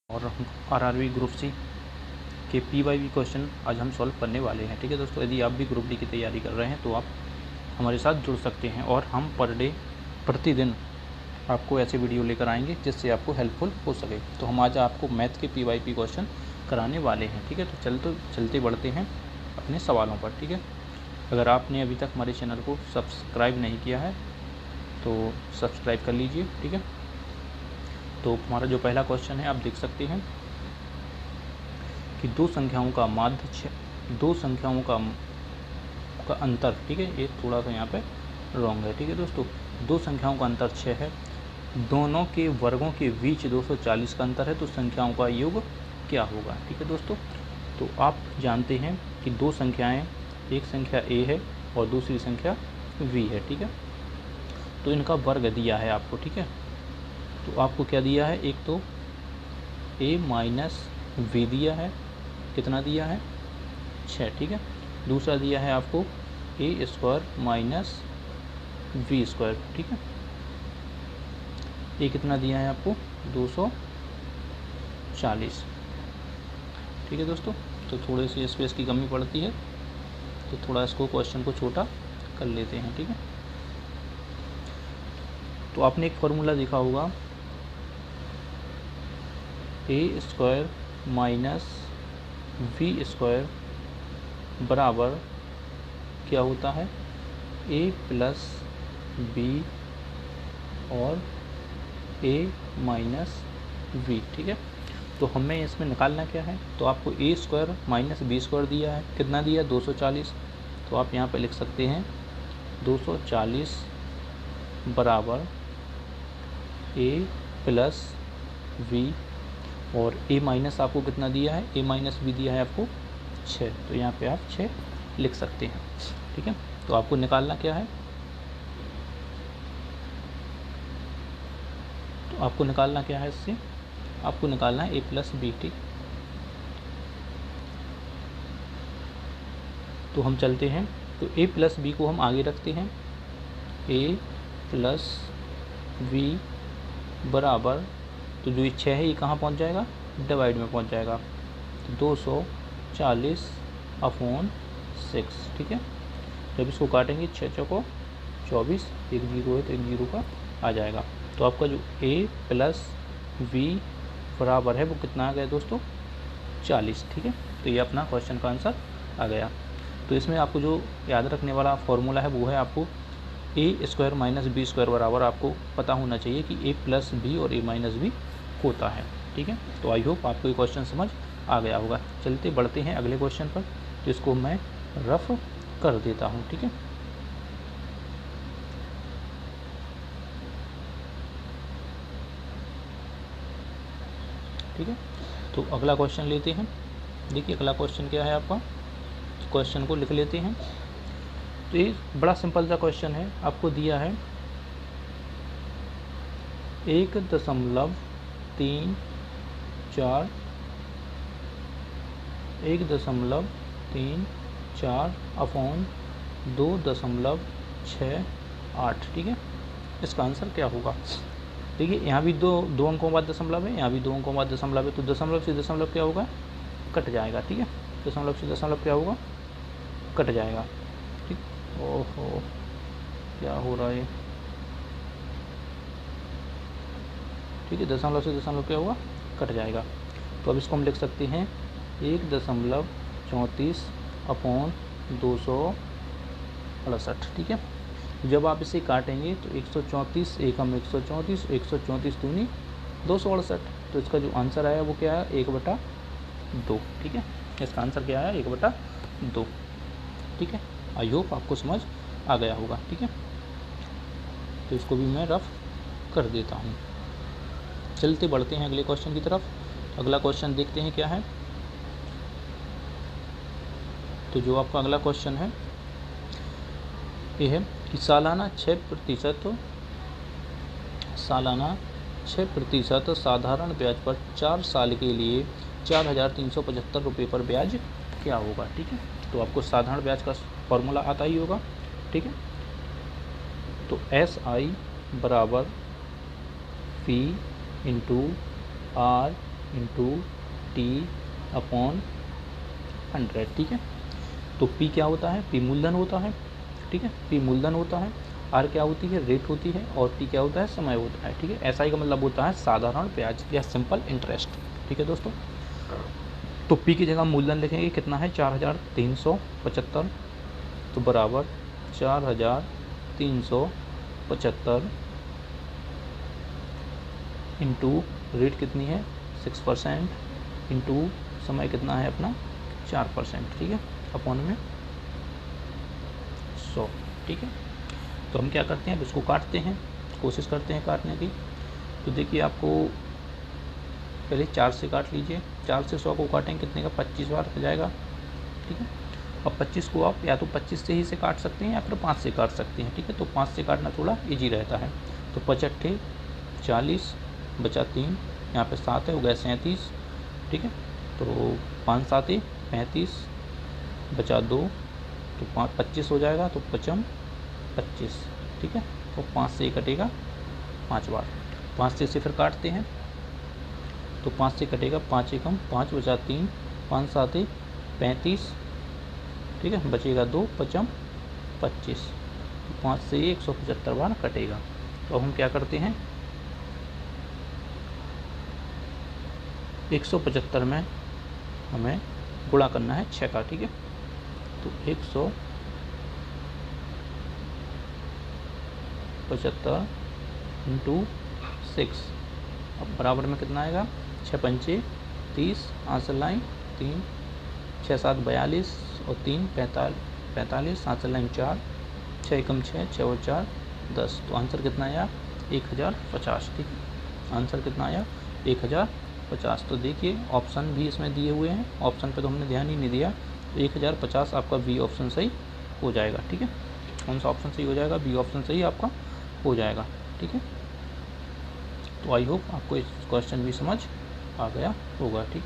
और हम RRB group C के पीवाईबी क्वेश्चन आज हम सॉल्व करने वाले हैं। ठीक है दोस्तों, यदि आप भी ग्रुप डी की तैयारी कर रहे हैं तो आप हमारे साथ जुड़ सकते हैं और हम पर डे प्रतिदिन आपको ऐसे वीडियो लेकर आएंगे जिससे आपको हेल्पफुल हो सके। तो हम आज आपको मैथ के पीवाईबी क्वेश्चन कराने वाले हैं। ठीक है, तो चलते बढ़ते हैं अपने सवालों पर। ठीक है, अगर आपने अभी तक हमारे चैनल को सब्सक्राइब नहीं किया है तो सब्सक्राइब कर लीजिए। ठीक है, तो हमारा जो पहला क्वेश्चन है आप देख सकते हैं कि दो संख्याओं का माध्य दो संख्याओं का अंतर। ठीक है, ये थोड़ा सा यहाँ पे रॉन्ग है। ठीक है दोस्तों, दो संख्याओं का अंतर 6 है, दोनों के वर्गों के बीच 240 का अंतर है, तो संख्याओं का योग क्या होगा। ठीक है दोस्तों, तो आप जानते हैं कि दो संख्याएं, एक संख्या a है और दूसरी संख्या v है। ठीक है, तो इनका वर्ग दिया है आपको। ठीक है, तो आपको क्या दिया है, एक तो a माइनस वी दिया है, कितना दिया है 6। ठीक है, दूसरा दिया है आपको a square minus V square. ठीक है, ये कितना दिया है आपको 240। ठीक है दोस्तों, तो थोड़े से स्पेस की कमी पड़ती है तो थोड़ा इसको क्वेश्चन को छोटा कर लेते हैं। ठीक है, तो आपने एक फॉर्मूला देखा होगा, a square minus V square बराबर क्या होता है a प्लस बी और a माइनस वी। ठीक है, तो हमें इसमें निकालना क्या है, तो आपको a square minus B square दिया है, कितना दिया 240, तो आप यहाँ पे लिख सकते हैं 240 बराबर a प्लस वी और a माइनस आपको कितना दिया है, a माइनस वी दिया है आपको 6, तो यहाँ पे आप 6 लिख सकते हैं। ठीक है, तो आपको निकालना क्या है, तो आपको निकालना क्या है, इससे आपको निकालना है a प्लस बी। ठीक, तो हम चलते हैं, तो a प्लस बी को हम आगे रखते हैं, a प्लस वी बराबर, तो जो 6 है ये कहाँ पहुँच जाएगा, डिवाइड में पहुँच जाएगा, तो 240 अपॉन 6। ठीक है, जब इसको काटेंगे 6 चौको 24, एक जीरो है तो एक जीरो का आ जाएगा, तो आपका जो a प्लस वी बराबर है वो कितना आ गया दोस्तों 40। ठीक है, तो ये अपना क्वेश्चन का आंसर आ गया। तो इसमें आपको जो याद रखने वाला फॉर्मूला है वो है, आपको a square minus B square बराबर आपको पता होना चाहिए कि a प्लस बी और a माइनस बी होता है। ठीक है, तो आई होप आपको ये क्वेश्चन समझ आ गया होगा। चलते बढ़ते हैं अगले क्वेश्चन पर, जिसको मैं रफ कर देता हूँ। ठीक है, ठीक है, तो अगला क्वेश्चन लेते हैं। देखिए अगला क्वेश्चन क्या है आपका, क्वेश्चन को लिख लेते हैं। तो ये बड़ा सिंपल सा क्वेश्चन है, आपको दिया है 1.34 अपॉन 2.68। ठीक है, इसका आंसर क्या होगा। देखिए यहाँ भी दो अंकों बाद दशमलव है, यहाँ भी 2 अंकों बाद दशमलव है, तो दशमलव से दशमलव क्या होगा, कट जाएगा। ठीक है, दशमलव से दशमलव क्या होगा, कट जाएगा। ठीक, ओहो क्या हो रहा है, ठीक है, दशमलव से दशमलव क्या होगा, कट जाएगा, तो अब इसको हम लिख सकते हैं 1.34 अपॉन 268। ठीक है, जब आप इसे काटेंगे तो 134 एकम 134, 134 दूनी 268, तो इसका जो आंसर आया वो क्या है 1/2। ठीक है, इसका आंसर क्या आया 1/2। ठीक है, आई होप आपको समझ आ गया होगा। ठीक है, तो इसको भी मैं रफ कर देता हूँ। चलते बढ़ते हैं अगले क्वेश्चन की तरफ। अगला क्वेश्चन देखते हैं क्या है, तो जो आपका अगला क्वेश्चन है ये है कि सालाना 6% साधारण ब्याज पर 4 साल के लिए 4,375 रुपये पर ब्याज क्या होगा। ठीक है, तो आपको साधारण ब्याज का फॉर्मूला आता ही होगा। ठीक है, तो SI बराबर P into R into T upon 100, ठीक है। तो पी क्या होता है, पी मूलधन होता है, ठीक है, पी मूलधन होता है, आर क्या होती है, रेट होती है, और टी क्या होता है, समय होता है, ठीक है। एसआई का मतलब होता है साधारण ब्याज या सिंपल इंटरेस्ट, ठीक है दोस्तों। तो पी की जगह मूलधन लिखेंगे, कितना है 4375, तो बराबर 4375 इंटू रेट कितनी है 6% इंटू समय कितना है अपना 4%, ठीक है, अपॉन में 100, ठीक है। तो हम क्या करते हैं, अब इसको काटते हैं, कोशिश करते हैं काटने की। तो देखिए आपको पहले 4 से काट लीजिए, 4 से 100 को काटेंगे कितने का 25 बार हो जाएगा, ठीक है। अब 25 को आप या तो 25 से ही से काट सकते हैं या फिर 5 से काट सकते हैं, ठीक है। तो 5 से काटना थोड़ा इजी रहता है। तो 55 40 बचा 3, यहाँ पे 7 है, हो गया 37, ठीक है। तो 5 7 35 बचा 2, तो 25 हो जाएगा, तो 55 25, ठीक है। और 5 से कटेगा 5 बार, 5 से फिर काटते हैं, तो 5 से कटेगा 5 एकम 5 बचा 3, 5 7 35, ठीक है, बचेगा 2, 55 25, 5 से 175 बार कटेगा। तो अब हम क्या करते हैं, 175 में हमें गुणा करना है 6 का, ठीक है। तो 175 इंटू 6, अब बराबर में कितना आएगा 6 पंचे 30, आंसर लाइन 3, 6 7 42 और 3 45, आंसर लाइन 4, 6 एकम 6, 6 और 4 10, तो आंसर कितना आया 1050, ठीक है। आंसर कितना आया 1050। तो देखिए ऑप्शन भी इसमें दिए हुए हैं, ऑप्शन पे तो हमने ध्यान ही नहीं दिया, तो 1050 आपका बी ऑप्शन सही हो जाएगा, ठीक है। कौन सा ऑप्शन सही हो जाएगा, बी ऑप्शन सही आपका हो जाएगा, ठीक है। तो आई होप आपको इस क्वेश्चन भी समझ आ गया होगा, ठीक।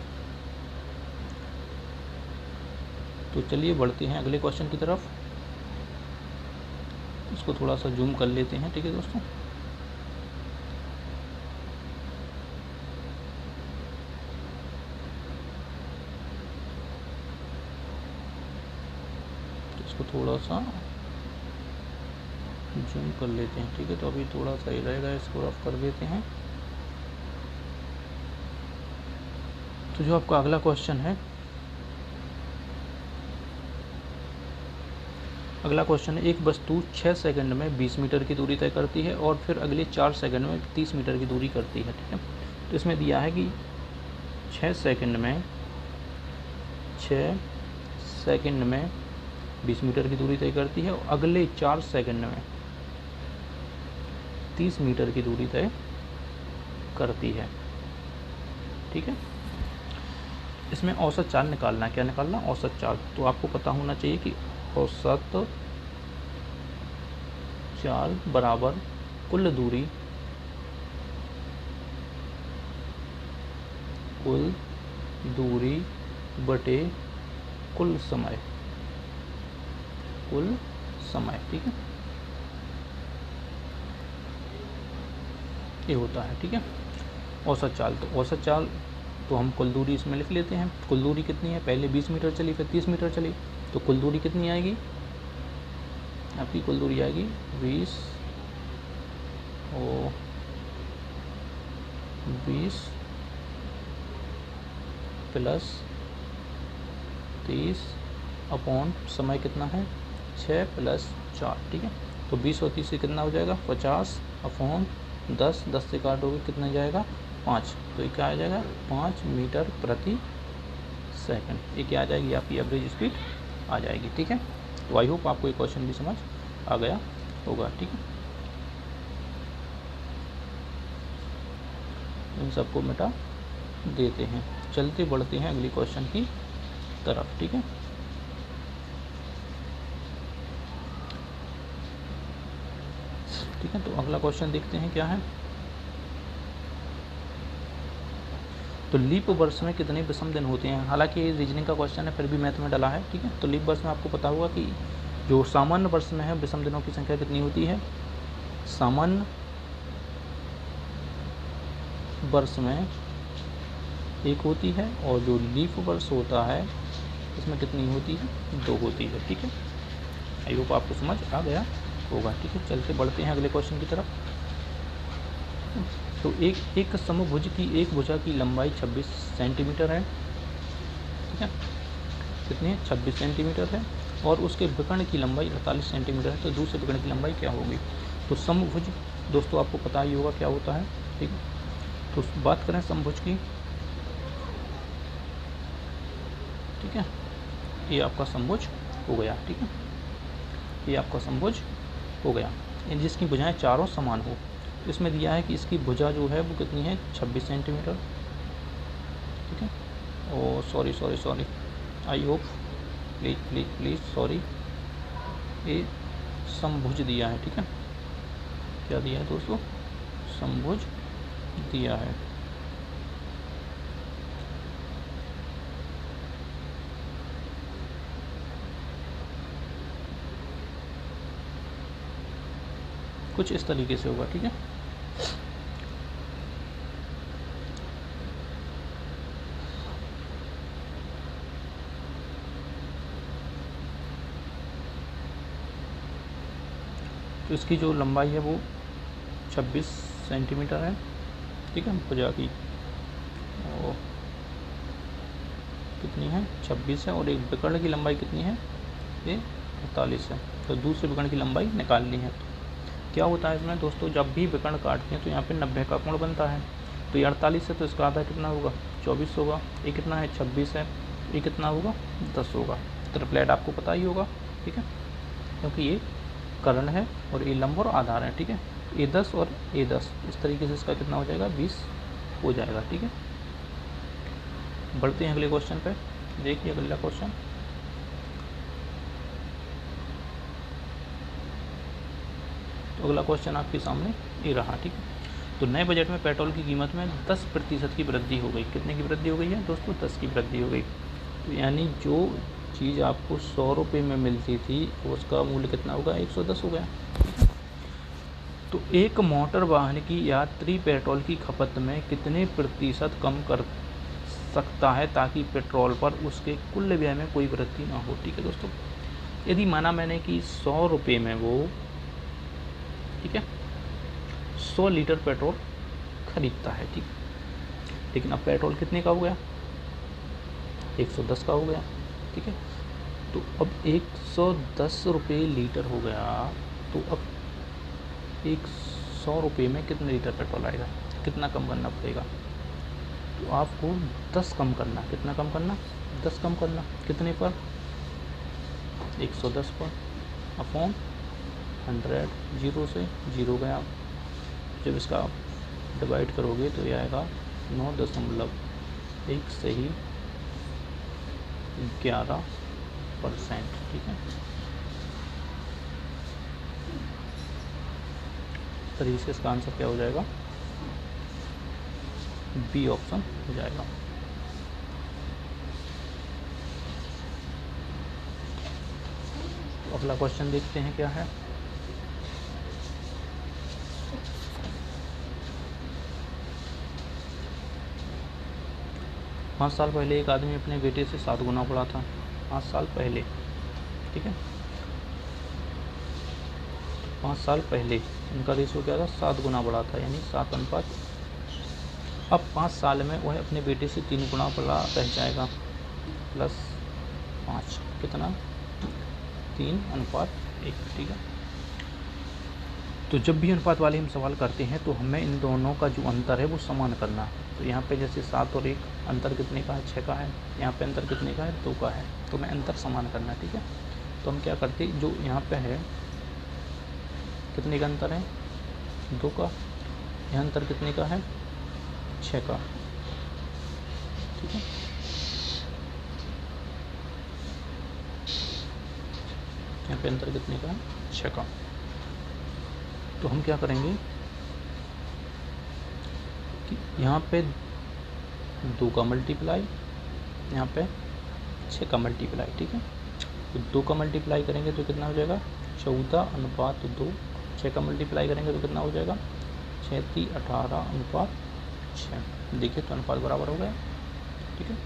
तो चलिए बढ़ते हैं अगले क्वेश्चन की तरफ, इसको थोड़ा सा जूम कर लेते हैं, ठीक है दोस्तों। तो इसको थोड़ा सा जूम कर लेते हैं, ठीक है। तो अभी थोड़ा सा ही रहेगा, इसको रफ कर देते हैं। तो जो आपका अगला क्वेश्चन है, अगला क्वेश्चन है, एक वस्तु 6 सेकंड में 20 मीटर की दूरी तय करती है और फिर अगले 4 सेकंड में 30 मीटर की दूरी करती है, ठीक है। तो इसमें दिया है कि 6 सेकंड में 20 मीटर की दूरी तय करती है और अगले 4 सेकंड में 30 मीटर की दूरी तय करती है, ठीक है। इसमें औसत चाल निकालना है, क्या निकालना, औसत चाल। तो आपको पता होना चाहिए कि औसत चाल बराबर कुल दूरी बटे कुल समय, ठीक है, ये होता है, ठीक है, औसत चाल। तो औसत चाल तो हम कुल दूरी इसमें लिख लेते हैं। कुल दूरी कितनी है, पहले 20 मीटर चली फिर 30 मीटर चली, तो कुल दूरी कितनी आएगी आपकी, कुल दूरी आएगी 20 और 20 प्लस 30 अपॉन समय कितना है 6 प्लस 4, ठीक है। तो 20 और 30 से कितना हो जाएगा 50 अपॉन 10, 10 से काटोगे कितना जाएगा 5, तो ये क्या आ जाएगा 5 मीटर प्रति सेकंड, ये क्या आ जाएगी आपकी एवरेज स्पीड आ जाएगी, ठीक है। तो आई होप आपको ये क्वेश्चन भी समझ आ गया होगा, ठीक है। इन सबको मिटा देते हैं, चलते बढ़ते हैं अगली क्वेश्चन की तरफ, ठीक है। ठीक है, तो अगला क्वेश्चन देखते हैं क्या है। तो लीप वर्ष में कितने विषम दिन होते हैं, हालांकि ये रीजनिंग का क्वेश्चन है फिर भी मैथ में डाला है, ठीक है। तो लीप वर्ष में आपको पता होगा कि जो सामान्य वर्ष में है विषम दिनों की संख्या कितनी होती है, सामान्य वर्ष में 1 होती है, और जो लीफ वर्ष होता है इसमें कितनी होती है? 2 होती है। ठीक है, आई होप आपको समझ आ गया होगा। ठीक है, चलते बढ़ते हैं अगले क्वेश्चन की तरफ। तो एक समभुज की एक भुजा की लंबाई 26 सेंटीमीटर है। ठीक है, कितनी है? 26 सेंटीमीटर है, और उसके विकर्ण की लंबाई 48 सेंटीमीटर है। तो दूसरे विकर्ण की लंबाई क्या होगी? तो समभुज दोस्तों आपको पता ही होगा क्या होता है। ठीक है, तो बात करें समभुज की। ठीक है, ये आपका समभुज हो गया। ठीक है, ये आपका समभुज हो गया, जिसकी भुजाएं चारों समान हो। इसमें दिया है कि इसकी भुजा जो है वो कितनी है? 26 सेंटीमीटर। ठीक है, oh sorry, I hope, please sorry, ये समभुज दिया है। ठीक है, क्या दिया है दोस्तों? समभुज दिया है। कुछ इस तरीके से होगा। ठीक है, तो इसकी जो लंबाई है वो 26 सेंटीमीटर है। ठीक है, भुजा की और कितनी है? 26 है, और एक विकर्ण की लंबाई कितनी है? ये 48 है। तो दूसरे विकर्ण की लंबाई निकालनी है। तो क्या होता है इसमें दोस्तों, जब भी विकर्ण काटते हैं तो यहाँ पे 90 का कोण बनता है। तो ये 48 है, तो इसका आधा कितना होगा? 24 होगा। ये कितना है? 26 है, ये कितना होगा? 10 होगा। ट्रिपलेट आपको पता ही होगा। ठीक है, क्योंकि ये कर्ण है और ये लंब और आधार है। ठीक है, ए 10 और ए 10, इस तरीके से इसका कितना हो जाएगा? 20 हो जाएगा। ठीक है, बढ़ते हैं अगले क्वेश्चन पे। देखिए अगला क्वेश्चन, तो अगला क्वेश्चन आपके सामने ये रहा। ठीक है, तो नए बजट में पेट्रोल की कीमत में 10% की वृद्धि हो गई। कितने की वृद्धि हो गई है दोस्तों? 10 की वृद्धि हो गई। तो यानी जो चीज़ आपको 100 रुपये में मिलती थी उसका मूल्य कितना होगा? 110 हो गया। तो एक मोटर वाहन की यात्री पेट्रोल की खपत में कितने प्रतिशत कम कर सकता है ताकि पेट्रोल पर उसके कुल व्यय में कोई वृद्धि ना हो? ठीक है दोस्तों, यदि माना मैंने कि 100 रुपये में वो, ठीक है, 100 लीटर पेट्रोल खरीदता है। ठीक, लेकिन अब पेट्रोल कितने का हो गया? 110 का हो गया। ठीक है, तो अब 110 रुपये लीटर हो गया। तो अब 100 रुपये में कितने लीटर पेट्रोल आएगा? कितना कम करना पड़ेगा? तो आपको 10 कम करना। कितना कम करना? 10 कम करना। कितने पर? 110 पर, अपॉन 100। 0 से 0 गया। जब इसका आप डिवाइड करोगे तो ये आएगा 9.1 से ही 11%। ठीक है, इस तरीके से इसका आंसर क्या हो जाएगा? बी ऑप्शन हो जाएगा। तो अगला क्वेश्चन देखते हैं क्या है। पाँच साल पहले एक आदमी अपने बेटे से 7 गुना बड़ा था। 5 साल पहले, ठीक है, 5 साल पहले इनका रेशो क्या था? 7 गुना बड़ा था, यानी 7:5। अब 5 साल में वह अपने बेटे से 3 गुना बड़ा रह जाएगा, +5। कितना? 3:1। ठीक है, तो जब भी अनुपात वाले हम सवाल करते हैं तो हमें इन दोनों का जो अंतर है वो समान करना है। तो यहाँ पे जैसे 7 और 1 अंतर कितने का है? 6 का है। यहाँ पे अंतर कितने का है? 2 का है। तो मैं अंतर समान करना है। ठीक है, तो हम क्या करते, जो यहाँ पे है कितने का अंतर है? 2 का। यहाँ अंतर कितने का है? 6 का। ठीक है, यहाँ पे अंतर कितने का है? 6 का। तो हम क्या करेंगे कि यहाँ पे 2 का मल्टीप्लाई, यहाँ पे 6 का मल्टीप्लाई। ठीक है, तो 2 का मल्टीप्लाई करेंगे तो कितना हो जाएगा? 14:2। 6 का मल्टीप्लाई करेंगे तो कितना हो जाएगा? 6×3 = 18:6। देखिए तो अनुपात बराबर हो गया। ठीक है,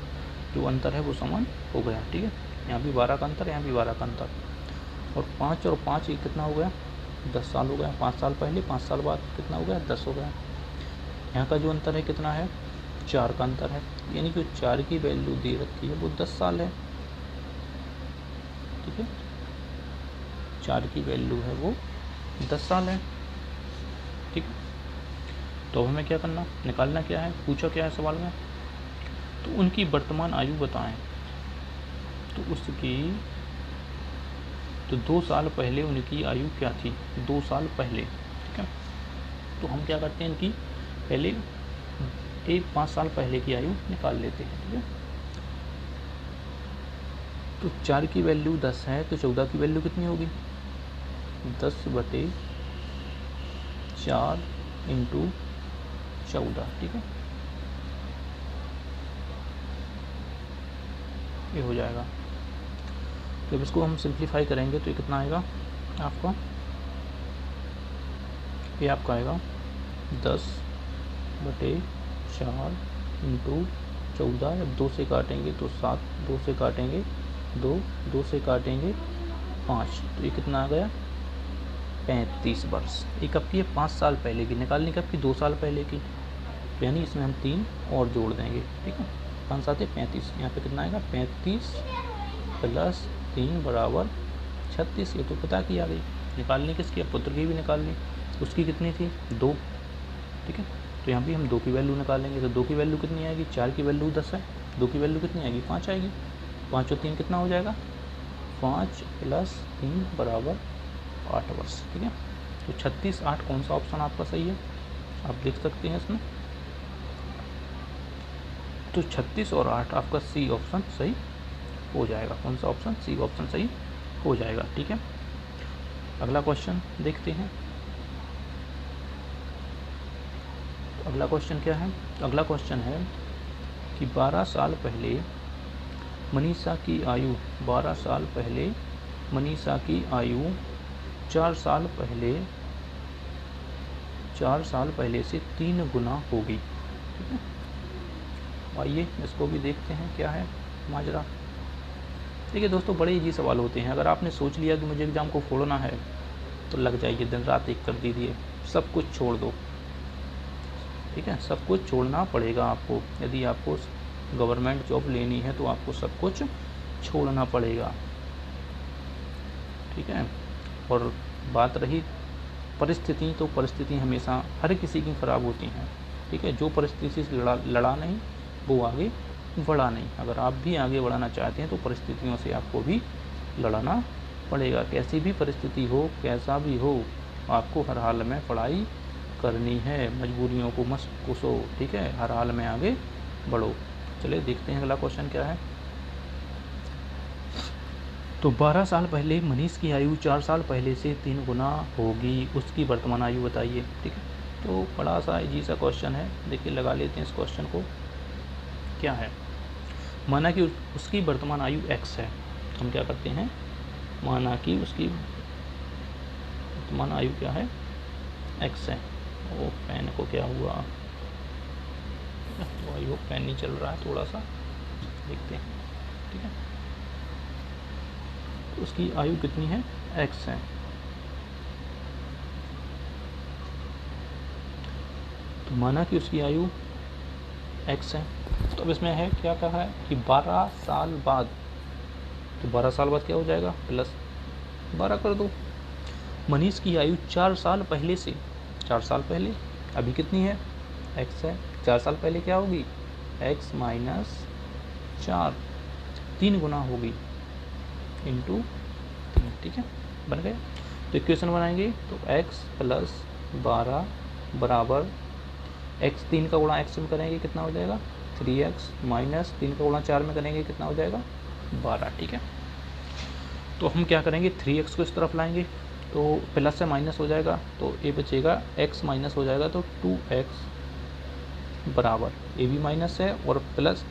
जो अंतर है वो समान हो गया। ठीक है, यहाँ भी 12 का अंतर, यहाँ भी 12 का अंतर, और 5 और 5 ये कितना हो गया, 10 साल हो गया। 5 साल पहले 5 साल बाद कितना हो गया, 10 हो गया। यहाँ का जो अंतर है कितना है, 4 का अंतर है, यानी कि 4 की वैल्यू दे रखी है वो 10 साल है। ठीक है, 4 की वैल्यू है वो 10 साल है। ठीक है, तो हमें क्या करना, निकालना क्या है, पूछा क्या है सवाल में, तो उनकी वर्तमान आयु बताएं। तो उसकी, तो 2 साल पहले उनकी आयु क्या थी, 2 साल पहले। ठीक है, तो हम क्या करते हैं, इनकी पहले 5 साल पहले की आयु निकाल लेते हैं। ठीक है, तो 4 की वैल्यू 10 है, तो 14 की वैल्यू कितनी होगी, 10/4 × 14। ठीक है, ये हो जाएगा। जब इसको हम सिंप्लीफाई करेंगे तो ये कितना आएगा आपका, ये आपका आएगा 10/4 × 14। जब 2 से काटेंगे तो 7, 2 से काटेंगे 2, 2 से काटेंगे 5, तो ये कितना आ गया, 35 वर्ष। ये कब की है, 5 साल पहले की। निकालनी कब की, 2 साल पहले की, यानी इसमें हम 3 और जोड़ देंगे। ठीक है, 5 7 35, यहाँ पे कितना आएगा, 35 + 3 = 36। ये तो पता की आ गई। निकालनी किसकी, पुत्र की भी निकाल ली, उसकी कितनी थी, 2। ठीक है, तो यहाँ भी हम 2 की वैल्यू निकालेंगे, तो 2 की वैल्यू कितनी आएगी, 4 की वैल्यू 10 है, 2 की वैल्यू कितनी आएगी, 5 आएगी। 5 और 3 कितना हो जाएगा, 5 + 3 = 8 वर्ष। ठीक है, तो 36, 8 कौन सा ऑप्शन आपका सही है, आप देख सकते हैं इसमें। तो 36 और 8 आपका सी ऑप्शन सही हो जाएगा। कौन सा ऑप्शन, सी ऑप्शन सही हो जाएगा। ठीक है, अगला क्वेश्चन देखते हैं। तो अगला क्वेश्चन क्या है, अगला क्वेश्चन है कि 12 साल पहले मनीषा की आयु, 12 साल पहले मनीषा की आयु 4 साल पहले से 3 गुना होगी। ठीक है, आइए इसको भी देखते हैं क्या है माजरा। देखिए दोस्तों, बड़े इजी सवाल होते हैं। अगर आपने सोच लिया कि मुझे एग्ज़ाम को फोड़ना है तो लग जाइए, दिन रात एक कर दीजिए, सब कुछ छोड़ दो। ठीक है, सब कुछ छोड़ना पड़ेगा आपको। यदि आपको गवर्नमेंट जॉब लेनी है तो आपको सब कुछ छोड़ना पड़ेगा। ठीक है, और बात रही परिस्थिति, तो परिस्थिति हमेशा हर किसी की ख़राब होती हैं। ठीक है, जो परिस्थिति से लड़ा नहीं वो आगे बढ़ा नहीं। अगर आप भी आगे बढ़ाना चाहते हैं तो परिस्थितियों से आपको भी लड़ना पड़ेगा। कैसी भी परिस्थिति हो, कैसा भी हो, आपको हर हाल में पढ़ाई करनी है, मजबूरियों को मत कोसो। ठीक है, हर हाल में आगे बढ़ो। चलिए देखते हैं अगला क्वेश्चन क्या है। तो 12 साल पहले मनीष की आयु 4 साल पहले से 3 गुना होगी, उसकी वर्तमान आयु बताइए। ठीक है, तो बड़ा सा इजी सा क्वेश्चन है। देखिए लगा लेते हैं इस क्वेश्चन को। क्या है, माना कि उसकी वर्तमान आयु x है। हम क्या करते हैं, माना कि उसकी वर्तमान आयु क्या है, x है। वो पेन को क्या हुआ, तो आई होप पेन नहीं चल रहा है, थोड़ा सा देखते हैं। ठीक है, तो उसकी आयु कितनी है, x है। तो माना कि उसकी आयु x है, तो अब इसमें है क्या कहा है कि 12 साल बाद, तो 12 साल बाद क्या हो जाएगा, प्लस 12 कर दो। मनीष की आयु 4 साल पहले से, 4 साल पहले अभी कितनी है, x है, 4 साल पहले क्या होगी, x - 4, 3 गुना होगी इंटू 3। ठीक है, बन गया। तो इक्वेशन बनाएंगे तो x + 12 बराबर x, 3 का गुणा x में करेंगे कितना हो जाएगा, 3x माइनस 3 का गुणा 4 में करेंगे कितना हो जाएगा, 12। ठीक है, तो हम क्या करेंगे, 3x को इस तरफ लाएंगे तो प्लस से माइनस हो जाएगा, तो ये बचेगा x माइनस हो जाएगा, तो 2x बराबर ये भी माइनस है, और प्लस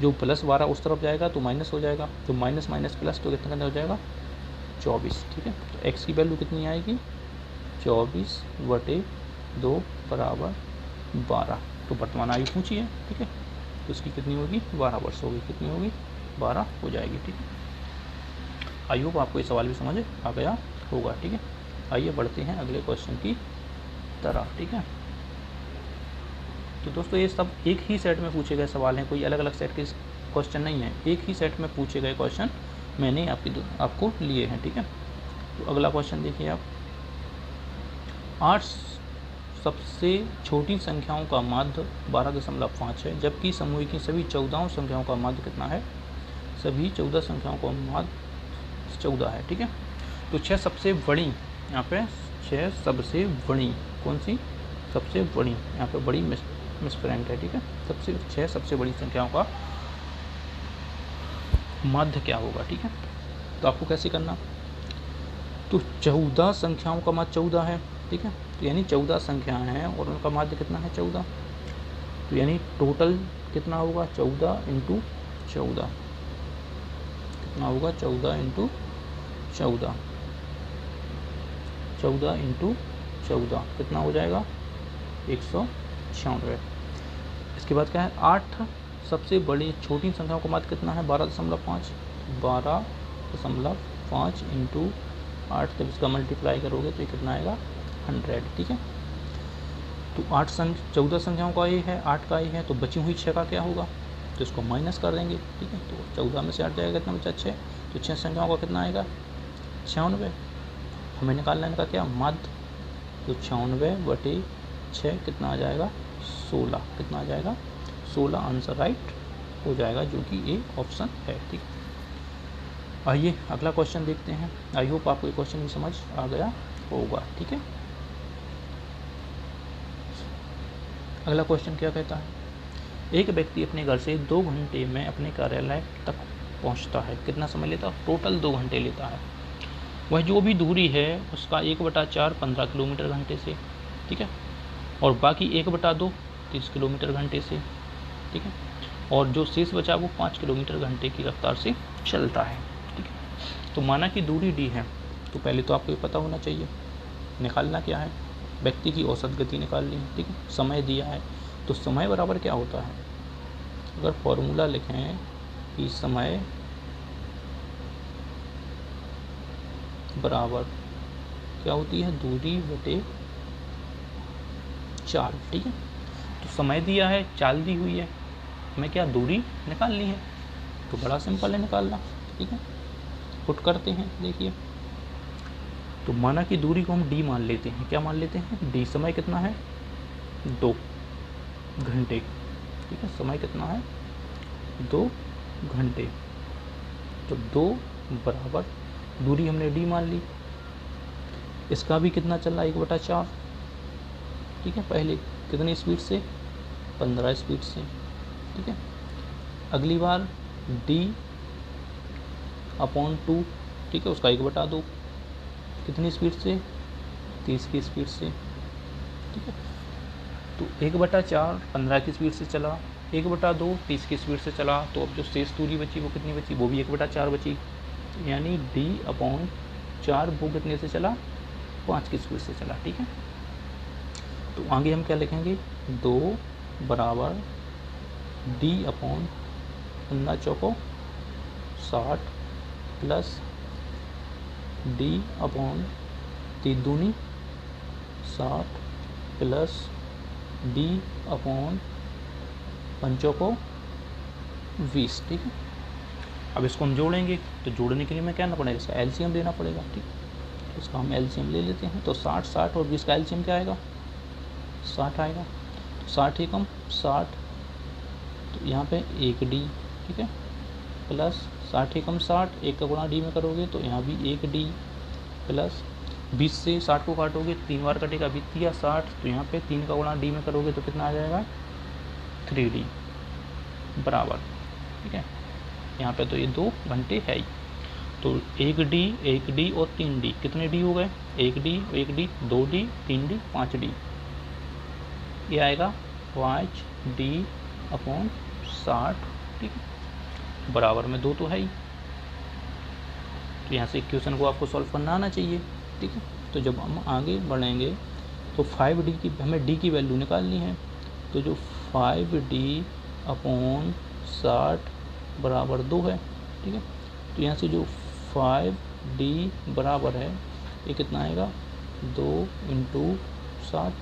जो प्लस 12 उस तरफ जाएगा तो माइनस हो जाएगा, तो माइनस माइनस प्लस तो कितना हो जाएगा, 24। ठीक है, तो x की वैल्यू कितनी आएगी, 24/2 बराबर 12। तो वर्तमान आयु पूछी है। ठीक है, तो उसकी कितनी होगी, 12 वर्ष होगी। कितनी होगी, 12 हो जाएगी। ठीक है, आई होप आपको ये सवाल भी समझ आ गया होगा। ठीक है, आइए बढ़ते हैं अगले क्वेश्चन की तरफ। ठीक है, तो दोस्तों ये सब एक ही सेट में पूछे गए सवाल हैं, कोई अलग अलग सेट के क्वेश्चन नहीं है, एक ही सेट में पूछे गए क्वेश्चन मैंने आपको लिए हैं। ठीक है, तो अगला क्वेश्चन देखिए आप, 8 सबसे छोटी संख्याओं का माध्य 12.5 है, जबकि समूह की सभी 14 संख्याओं का माध्य कितना है। सभी 14 संख्याओं का माध्य 14 है। ठीक है, तो 6 सबसे बड़ी, यहाँ पे 6 सबसे बड़ी, कौन सी सबसे बड़ी, यहाँ पे बड़ी मिसप्रिंट है। ठीक है, 6 सबसे बड़ी संख्याओं का माध्य क्या होगा। ठीक है, तो आपको कैसे करना, तो 14 संख्याओं का माध्य 14 है। ठीक है, तो यानी 14 संख्याएं हैं और उनका माध्य कितना है, 14। तो यानी टोटल कितना होगा, 14 × 14 कितना होगा, 14 × 14, 14 × 14 कितना हो जाएगा, 196। इसके बाद क्या है, 8 सबसे बड़ी छोटी संख्याओं का माध्य कितना है, 12.5, 12.5 × 8, जब इसका मल्टीप्लाई करोगे तो ये कितना आएगा, 100। ठीक है, तो 14 संख्याओं का ये है, 8 का ये है, तो बची हुई 6 का क्या होगा, तो इसको माइनस कर देंगे। ठीक है, तो 14 में से 8 जाएगा, कितना बचा, 6, तो 6 संख्याओं का कितना आएगा, 96। हमें निकालना है इनका क्या, माध्य, तो 96/6 कितना आ जाएगा, 16। कितना आ जाएगा, 16 आंसर राइट हो जाएगा, जो कि ए ऑप्शन है। ठीक है, आइए अगला क्वेश्चन देखते हैं। आई होप आपको ये क्वेश्चन भी समझ आ गया होगा। ठीक है, अगला क्वेश्चन क्या कहता है, एक व्यक्ति अपने घर से 2 घंटे में अपने कार्यालय तक पहुंचता है, कितना समय लेता, टोटल 2 घंटे लेता है। वह जो भी दूरी है उसका 1/4 15 किलोमीटर घंटे से। ठीक है, और बाकी 1/2 30 किलोमीटर घंटे से। ठीक है, और जो शेष बचा वो 5 किलोमीटर घंटे की रफ्तार से चलता है। ठीक है, तो माना कि दूरी डी है, तो पहले तो आपको ये पता होना चाहिए निकालना क्या है, व्यक्ति की औसत गति निकालनी है। ठीक है, समय दिया है, तो समय बराबर क्या होता है, अगर फॉर्मूला लिखें कि समय बराबर क्या होती है, दूरी बटे चाल। ठीक है, तो समय दिया है, चाल दी हुई है, हमें क्या दूरी निकालनी है, तो बड़ा सिंपल है निकालना। ठीक है, पुट करते हैं, देखिए, तो माना कि दूरी को हम डी मान लेते हैं, क्या मान लेते हैं, डी। समय कितना है, 2 घंटे। ठीक है, समय कितना है, 2 घंटे, तो 2 बराबर दूरी हमने डी मान ली, इसका भी कितना चल रहा है, 1/4। ठीक है, पहले कितनी स्पीड से, 15 स्पीड से। ठीक है, अगली बार D/2, ठीक है, उसका 1/2 कितनी स्पीड से, 30 की स्पीड से। ठीक है, तो 1/4 15 की स्पीड से चला, 1/2 30 की स्पीड से चला, तो अब जो शेष दूरी बची वो कितनी बची, वो भी 1/4 बची, यानी D/4 वो कितने से चला, 5 की स्पीड से चला। ठीक है, तो आगे हम क्या लिखेंगे, 2 बराबर D/15 60 plus D/3 60 plus D/5 20। ठीक है, अब इसको हम जोड़ेंगे, तो जोड़ने के लिए हमें क्या करना पड़ेगा, इसका एलसीएम लेना पड़ेगा। ठीक, तो इसका हम एलसीएम ले लेते हैं, तो 60 और 20 का एलसीएम क्या आएगा, 60 आएगा, तो 60 एकम 60, तो यहाँ पे 1D। ठीक है, प्लस 60 एकम 60, 1 का गुणा डी में करोगे तो यहाँ भी 1D, प्लस 20 से 60 को काटोगे 3 बार कटेगा, 20 या 60, तो यहाँ पे 3 का गुणा डी में करोगे तो कितना आ जाएगा, 3D बराबर। ठीक है, यहाँ पे तो ये 2 घंटे है ही, तो 1D और 3D, कितने डी हो गए, 1D 2D 3D 5D, ये आएगा 5D/60। ठीक है, बराबर में 2 तो है ही, तो यहाँ से इक्वेशन को आपको सॉल्व करना आना चाहिए। ठीक है, तो जब हम आगे बढ़ेंगे तो 5D की हमें D की वैल्यू निकालनी है, तो जो 5D/60 अपॉन 60 बराबर 2 है। ठीक है, तो यहाँ से जो 5d बराबर है ये कितना आएगा 2 × 60।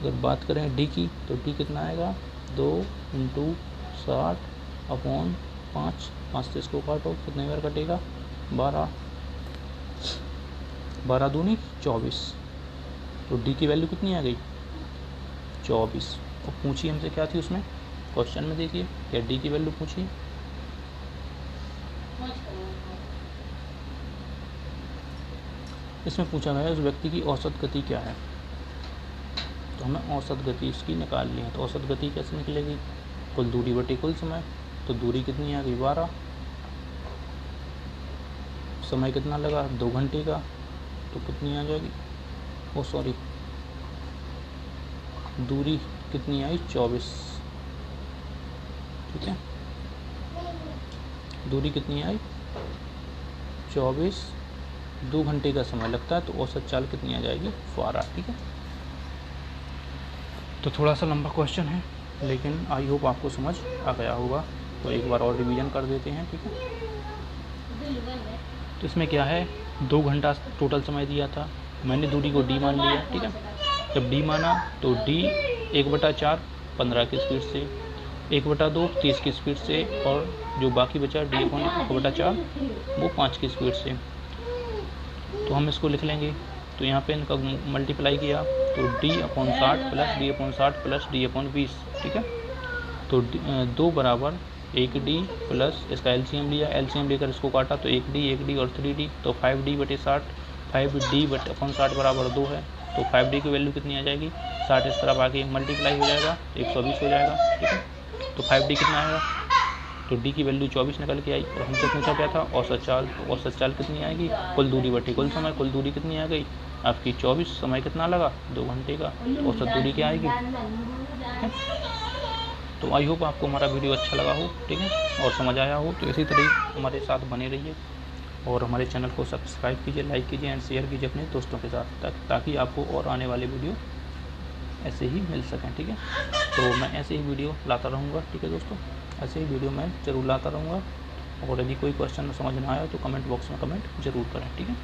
अगर बात करें d की तो d कितना आएगा 2 × 60 अपॉन 5। 5 से इसको काटो, कितने बार कटेगा 12, 12 दूनी 24। तो d की वैल्यू कितनी आ गई 24। और पूछी हमसे क्या थी उसमें क्वेश्चन में, देखिए क्या d की वैल्यू पूछी, इसमें पूछा गया उस व्यक्ति की औसत गति क्या है। तो हमें औसत गति इसकी निकालनी है। तो औसत गति कैसे निकलेगी, कुल दूरी बटे कुल समय। तो दूरी कितनी आ गई 12, समय कितना लगा 2 घंटे का, तो कितनी आ जाएगी, ओ सॉरी दूरी कितनी आई 24। ठीक है, दूरी कितनी आई 24, 2 घंटे का समय लगता है, तो औसत चाल कितनी आ जाएगी 12। ठीक है, तो थोड़ा सा लंबा क्वेश्चन है लेकिन आई होप आपको समझ आ गया होगा। तो एक बार और रिवीजन कर देते हैं। ठीक है, तो इसमें क्या है 2 घंटा टोटल समय दिया था, मैंने दूरी को d मान लिया। ठीक है, जब d माना तो d 1/4 15 की स्पीड से, 1/2 30 की स्पीड से, और जो बाकी बचा d/4 वो 5 की स्पीड से। तो हम इसको लिख लेंगे। तो यहाँ पे इनका मल्टीप्लाई किया तो d/60 plus d/60 plus d/20। ठीक है, तो 2 बराबर 1d प्लस इसका एलसीएम लिया, एलसीएम लेकर इसको काटा तो 1d और 3d, तो 5d/60, 5d/60 बराबर 2 है। तो 5d की वैल्यू कितनी आ जाएगी 60, इस तरफ आके मल्टीप्लाई हो जाएगा 120 हो जाएगा। ठीक है, तो 5d कितना आएगा, तो d की वैल्यू 24 निकल के आई। और हमसे पूछा क्या था औसत चाल, तो औसत चाल कितनी आएगी कुल दूरी बटे कुल समय। कुल दूरी कितनी आ गई आपकी 24, समय कितना लगा 2 घंटे का, तो औसत दूरी क्या आएगी। तो आई होप आपको हमारा वीडियो अच्छा लगा हो। ठीक है, और समझ आया हो। तो इसी तरह हमारे साथ बने रहिए और हमारे चैनल को सब्सक्राइब कीजिए, लाइक कीजिए एंड शेयर कीजिए अपने दोस्तों के साथ, ताकि आपको और आने वाले वीडियो ऐसे ही मिल सकें। ठीक है, तो मैं ऐसे ही वीडियो लाता रहूँगा। ठीक है दोस्तों, ऐसे ही वीडियो मैं ज़रूर लाता रहूँगा। और यदि कोई क्वेश्चन समझ ना आया तो कमेंट बॉक्स में कमेंट ज़रूर करें। ठीक है।